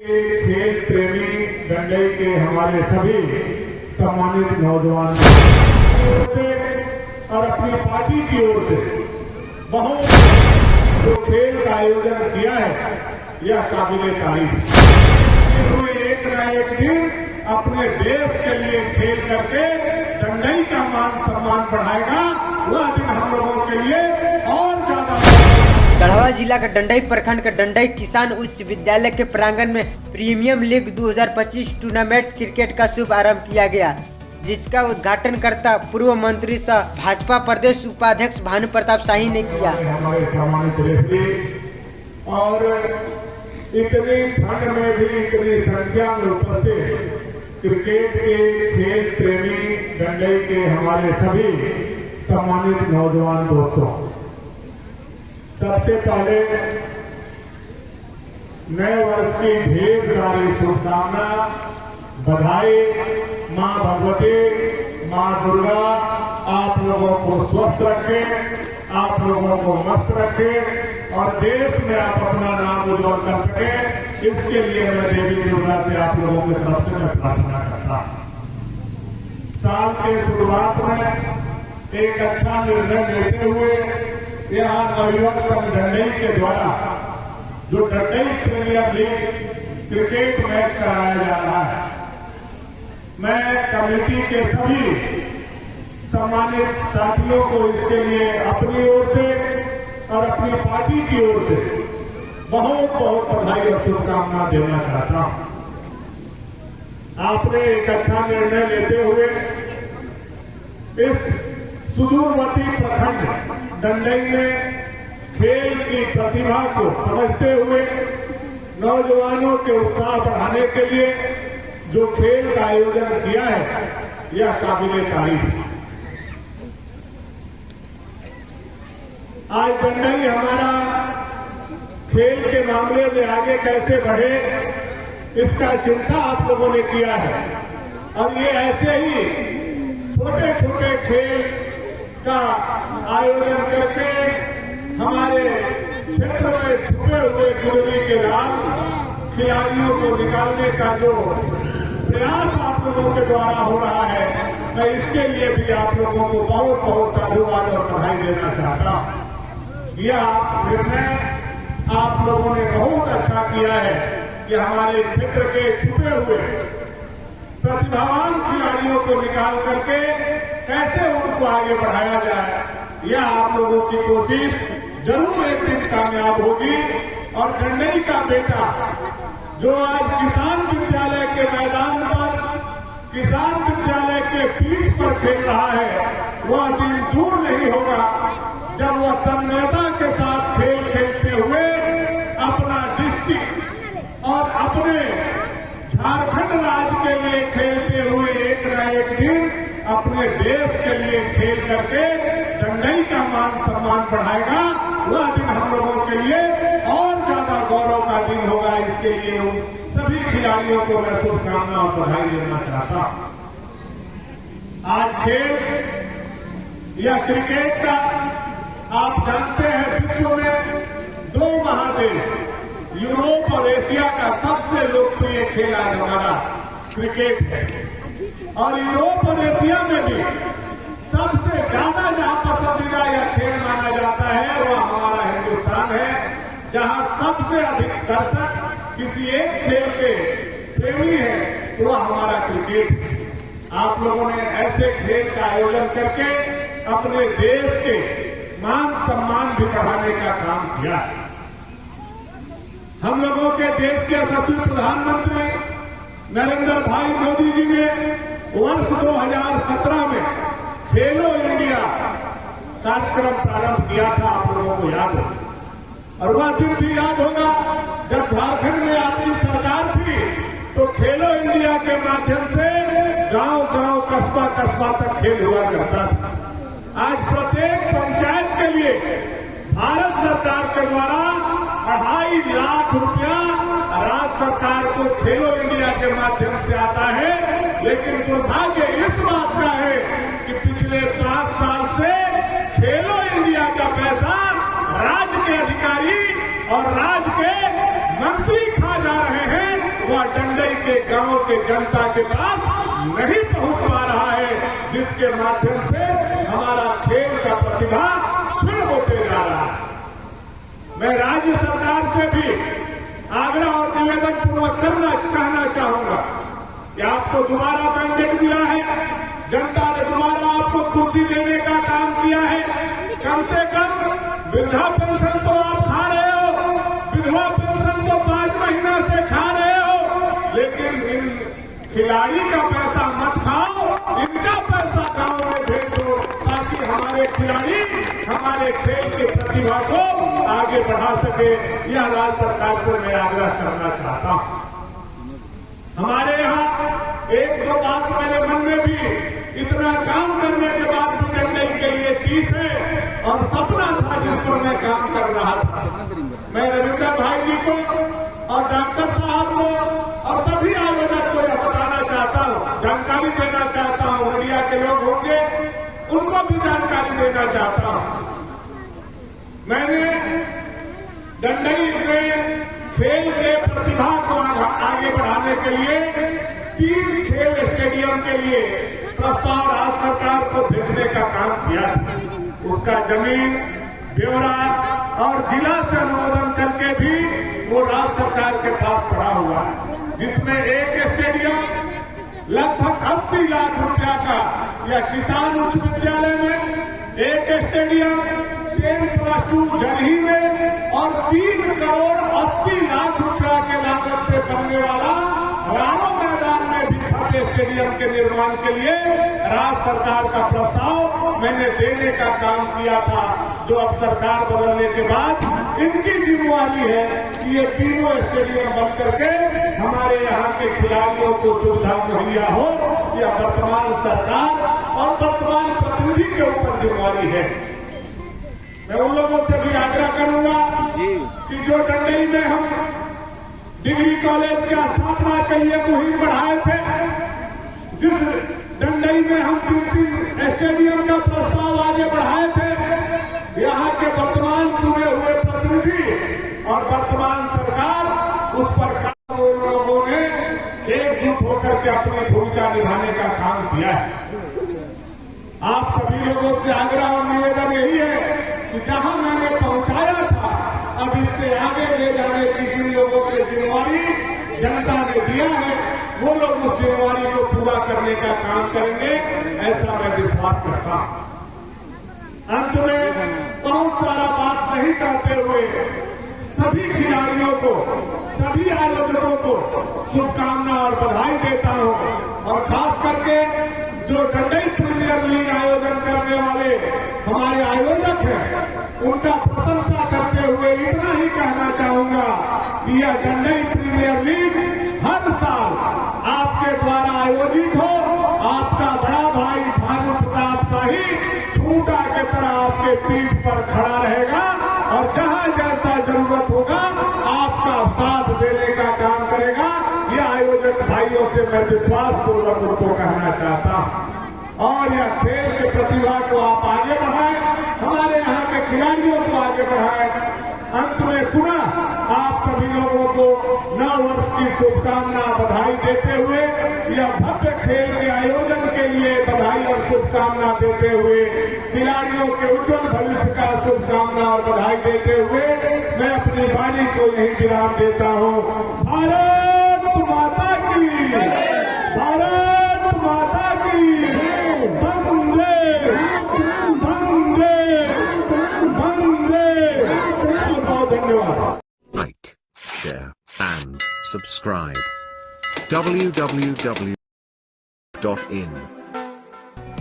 खेल प्रेमी डंडई के हमारे सभी सम्मानित नौजवान से और अपनी पार्टी की ओर से बहुत जो खेल का आयोजन किया है यह काबिले तारीफ। एक न एक दिन अपने देश के लिए खेल करके डंडई का मान सम्मान बढ़ाएगा, वह दिन हम लोगों के लिए और ज्यादा। गढ़वा जिला के डंडई प्रखंड के डंडई किसान उच्च विद्यालय के प्रांगण में प्रीमियम लीग 2025 टूर्नामेंट क्रिकेट का शुभारंभ किया गया, जिसका उद्घाटन करता पूर्व मंत्री सह भाजपा प्रदेश उपाध्यक्ष भानु प्रताप शाही ने किया। हमारे सम्मानित रेफरी और इतनी ठंड में भी इतनी संख्या में उपस्थित क्रिकेट के खेल प्रेमी डंडई के हमारे सभी सम्मानित नौजवान दोस्तों, सबसे पहले नए वर्ष की ढेर सारी शुभकामना, बधाई। मां भगवती, मां दुर्गा आप लोगों को स्वस्थ रखे, आप लोगों को मस्त रखे और देश में आप अपना नाम उज्जवल कर सके, इसके लिए मैं देवी दुर्गा से आप लोगों की तरफ से मैं प्रार्थना करता हूं। साल के शुरुआत में एक अच्छा निर्णय लेते हुए यहाँ नवयुवक संघ डंडई के द्वारा जो Dandai premier league cricket match कराया जा रहा है, मैं कमेटी के सभी सम्मानित साथियों को इसके लिए अपनी ओर से और अपनी पार्टी की ओर से बहुत बहुत बधाई और शुभकामना देना चाहता हूं। आपने एक अच्छा निर्णय लेते हुए इस सुदूरवर्ती प्रखंड डंडई में खेल की प्रतिभा को समझते हुए नौजवानों के उत्साह बढ़ाने के लिए जो खेल का आयोजन किया है यह काबिले तारीफ है। आज डंडई हमारा खेल के मामले में आगे कैसे बढ़े इसका चिंता आप लोगों ने किया है और ये ऐसे ही छोटे छोटे खेल का आयोजन करके हमारे क्षेत्र में छुपे हुए गुरबी के लाल खिलाड़ियों को निकालने का जो प्रयास आप लोगों के द्वारा हो रहा है, मैं इसके लिए भी आप लोगों को बहुत बहुत साधुवाद और बधाई देना चाहता हूं। यह निर्णय आप लोगों ने बहुत अच्छा किया है कि हमारे क्षेत्र के छुपे हुए प्रतिभावान खिलाड़ियों को निकाल करके कैसे उनको आगे बढ़ाया जाए, यह आप लोगों की कोशिश जरूर एक दिन कामयाब होगी। और डंडई का बेटा जो आज किसान विद्यालय के मैदान पर, किसान विद्यालय के पीठ पर खेल रहा है, वह दिन दूर नहीं होगा जब वह तन्मयता के साथ खेल खेलते हुए अपना डिस्ट्रिक्ट और अपने झारखंड राज्य के लिए खेलते हुए एक न एक दिन अपने देश के लिए खेल करके डंडई का मान सम्मान बढ़ाएगा, वह दिन हम लोगों के लिए और ज्यादा गौरव का दिन होगा। इसके लिए उन सभी खिलाड़ियों को मैं शुभकामना और बधाई देना चाहता हूं। आज खेल या क्रिकेट का आप जानते हैं, विश्व में दो महादेश यूरोप और एशिया का सबसे लोकप्रिय खेल आज हमारा क्रिकेट है और यूरोप और एशिया में भी सबसे ज्यादा जहां पसंदीदा यह खेल माना जाता है वह हमारा हिंदुस्तान है, जहां सबसे अधिक दर्शक किसी एक खेल के प्रेमी है वह हमारा क्रिकेट है। आप लोगों ने ऐसे खेल का आयोजन करके अपने देश के मान सम्मान भी बढ़ाने का काम किया। हम लोगों के देश के यशस्वी प्रधानमंत्री नरेंद्र भाई मोदी जी ने वर्ष 2017 में खेलो इंडिया कार्यक्रम प्रारंभ किया था, आप लोगों को याद है। और वह दिन भी याद होगा जब झारखंड में आपकी सरकार थी तो खेलो इंडिया के माध्यम से गांव गांव कस्बा कस्बा तक खेल हुआ करता था। आज प्रत्येक पंचायत के लिए भारत सरकार के द्वारा 2.5 लाख रुपया राज्य सरकार को खेलो इंडिया के माध्यम से आता है, लेकिन दुर्भाग्य इस बात का है कि पिछले 5 साल से खेलो इंडिया का पैसा राज्य के अधिकारी और राज्य के मंत्री खा जा रहे हैं। वह डंडई के गांव के जनता के पास नहीं पहुंच पा रहा है, जिसके माध्यम से हमारा खेल का प्रतिभा क्षीण होते जा रहा है। मैं राज्य सरकार से भी आग्रह और निवेदन पूर्वक कहना चाहूंगा कि आपको दोबारा मैंडेट मिला है, जनता ने दोबारा आपको कुर्सी देने का काम किया है। कम से कम वृद्धा पेंशन तो आप खा रहे हो, विधवा पेंशन तो 5 महीना से खा रहे हो, लेकिन इन खिलाड़ी का पैसा मत खाओ, इनका पैसा गांव में भेज दो, ताकि हमारे खिलाड़ी हमारे खेल की प्रतिभा को आगे बढ़ा सके। यह राज्य सरकार से मैं आग्रह करना चाहता हूं। हमारे यहाँ एक दो बात मेरे मन में भी, इतना काम करने के बाद भी डंडई के लिए 30 है और सपना था जिस पर मैं काम कर रहा था। मैं रविंदर भाई जी को और डॉक्टर साहब को और सभी आयोजक को यह बताना चाहता हूँ, जानकारी देना चाहता हूँ, मीडिया के लोग होंगे उनको भी जानकारी देना चाहता हूँ। मैंने डंडई में खेल के प्रतिभा को आगे बढ़ाने के लिए 3 खेल स्टेडियम के लिए प्रस्ताव राज्य सरकार को भेजने का काम किया था। उसका जमीन ब्यौरा और जिला से अनुमोदन करके भी वो राज्य सरकार के पास पड़ा हुआ है, जिसमें एक स्टेडियम लगभग 80 लाख रुपया का, या किसान उच्च विद्यालय में एक स्टेडियम 10+2 जलही में और 3 करोड़ 80 लाख रुपया के लागत से बनने वाला राणा मैदान में भी भव्य स्टेडियम के निर्माण के लिए राज्य सरकार का प्रस्ताव मैंने देने का काम किया था, जो अब सरकार बदलने के बाद इनकी जिम्मेवारी है कि ये तीनों स्टेडियम बन करके हमारे यहाँ के खिलाड़ियों को सुविधा मुहैया हो। यह वर्तमान सरकार और वर्तमान प्रतिनिधि के ऊपर जिम्मेवारी है। मैं उन लोगों से भी आग्रह करूंगा कि जो डंडई में हम डिग्री कॉलेज की स्थापना के लिए मुहिम बढ़ाए थे, जिस डंडई में हम 3 स्टेडियम का प्रस्ताव आगे बढ़ाए थे, यहाँ के वर्तमान चुने हुए प्रतिनिधि और वर्तमान सरकार उस पर लोगों ने एकजुट होकर के अपनी भूमिका निभाने का काम किया है। आप सभी लोगों से आग्रह और निवेदन यही है कि जहां मैंने पहुंचाया था, अब इससे आगे ले जाने की जिन लोगों की जिम्मेवारी जनता ने दिया है, वो लोग उस जिम्मेवारी को पूरा करने का काम करेंगे, ऐसा मैं विश्वास करता हूं। अंत में बहुत सारा बात नहीं करते हुए सभी खिलाड़ियों को, सभी आयोजकों को शुभकामना और बधाई देता हूं, और खास करके जो डंडई प्रीमियर लीग आयोजन करने वाले हमारे आयोजक हैं, उनका प्रशंसा करते हुए इतना ही कहना चाहूंगा कि यह डंडई प्रीमियर लीग हर साल आपके द्वारा आयोजित हो। आपका बड़ा भाई भानु प्रताप शाही खूंटा की तरह आपके पीठ पर खड़ा रहेगा और जहां जैसा जरूरत होगा आपका साथ देने का काम करेगा। यह आयोजक भाइयों से मैं विश्वास पूर्वक उनको कहना चाहता हूं, और यह खेल की प्रतिभा को आप आगे बढ़ाएं, हमारे यहाँ के खिलाड़ियों को आगे बढ़ाएं। अंत में पुनः आप सभी लोगों को नव वर्ष की शुभकामना बधाई देते हुए, यह भव्य खेल के आयोजन के लिए बधाई और शुभकामना देते हुए, खिलाड़ियों के उज्जवल भविष्य का शुभकामना और बधाई देते हुए मैं अपनी वाणी को यही विराम देता हूँ। भारत माता की, भारत माता की, वंदे वंदे वंदे। बहुत धन्यवाद। Like, share, and subscribe. www.in